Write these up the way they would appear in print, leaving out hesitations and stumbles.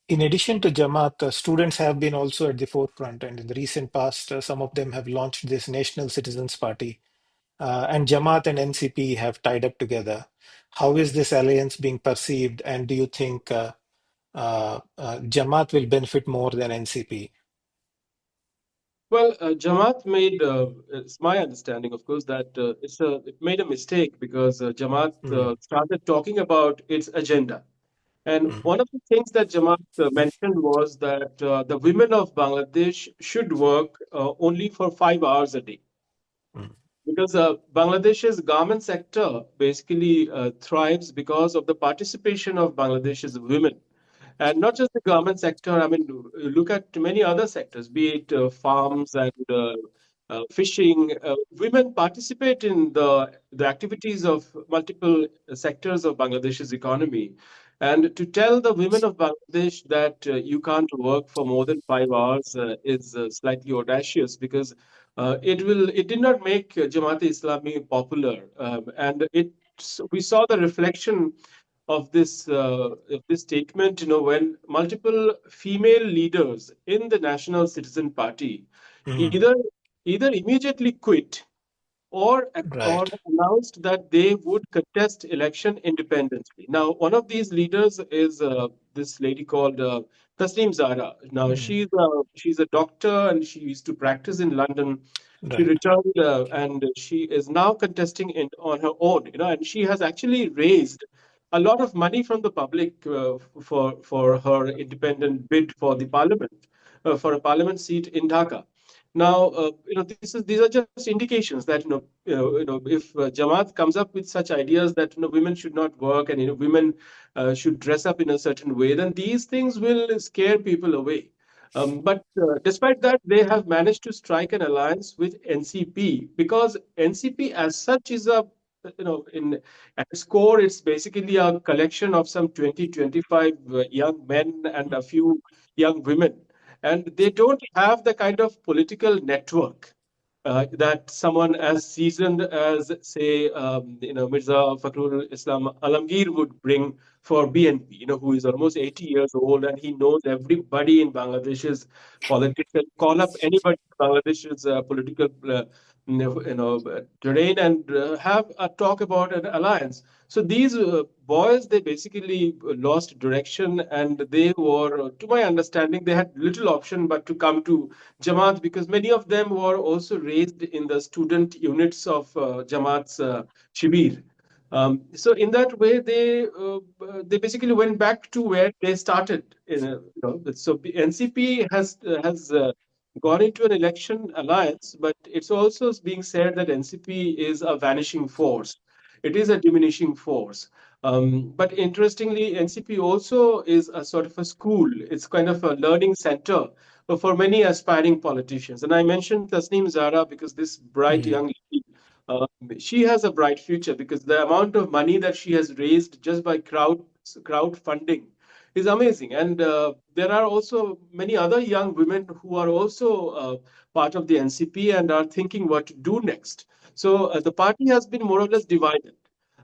In addition to Jamaat, students have been also at the forefront, and in the recent past, some of them have launched this National Citizens Party, and Jamaat and NCP have tied up together. How is this alliance being perceived, and do you think Jamaat will benefit more than NCP? Well, Jamaat made, it's my understanding, of course, that it made a mistake because Jamaat Mm, started talking about its agenda. And mm, one of the things that Jamaat mentioned was that the women of Bangladesh should work only for 5 hours a day. mm, Because Bangladesh's garment sector basically thrives because of the participation of Bangladesh's women. And not just the garment sector, I mean, look at many other sectors, be it farms and fishing. Women participate in the activities of multiple sectors of Bangladesh's economy. And to tell the women of Bangladesh that you can't work for more than 5 hours is slightly audacious because it did not make Jamaat-e-Islami popular, and we saw the reflection of this statement, when multiple female leaders in the National Citizen Party mm. either either immediately quit or Right. announced that they would contest election independently. Now, one of these leaders is this lady called Tasneem Zara. Now, Mm, she's a doctor and she used to practice in London. She right. returned and she is now contesting on her own, and she has actually raised a lot of money from the public for her independent bid for the parliament, for a parliament seat in Dhaka. Now, these are just indications that if Jamaat comes up with such ideas that women should not work and women should dress up in a certain way, then these things will scare people away. But despite that, they have managed to strike an alliance with NCP because NCP, as such, is in at its core, it's basically a collection of some 20, 25 young men and a few young women, and they don't have the kind of political network that someone as seasoned as, say, Mirza Fakhrul Islam Alamgir would bring for BNP, who is almost 80 years old and he knows everybody in Bangladesh's politics and call up anybody in Bangladesh's political terrain and have a talk about an alliance. So these boys, they basically lost direction, and they were, to my understanding, they had little option but to come to Jamaat because many of them were also raised in the student units of Jamaat's Shibir. So in that way, they basically went back to where they started. So the NCP has gone into an election alliance, but it's also being said that NCP is a vanishing force. It is a diminishing force. But interestingly, NCP also is a sort of a school. It's kind of a learning center for many aspiring politicians. And I mentioned Tasneem Zara because this bright Mm, young lady, uh, she has a bright future because the amount of money that she has raised just by crowdfunding is amazing. And there are also many other young women who are also part of the NCP and are thinking what to do next. So the party has been more or less divided,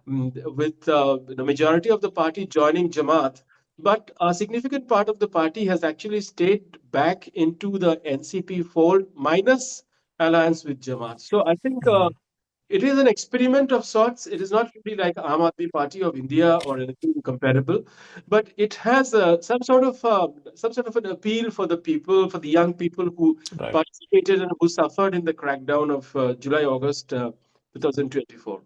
with the majority of the party joining Jamaat, but a significant part of the party has actually stayed back into the NCP fold, minus alliance with Jamaat. So I think mm. it is an experiment of sorts. It is not really like Aam Aadmi Party of India or anything comparable, but it has some sort of an appeal for the people, for the young people who Right. participated and who suffered in the crackdown of July August 2024.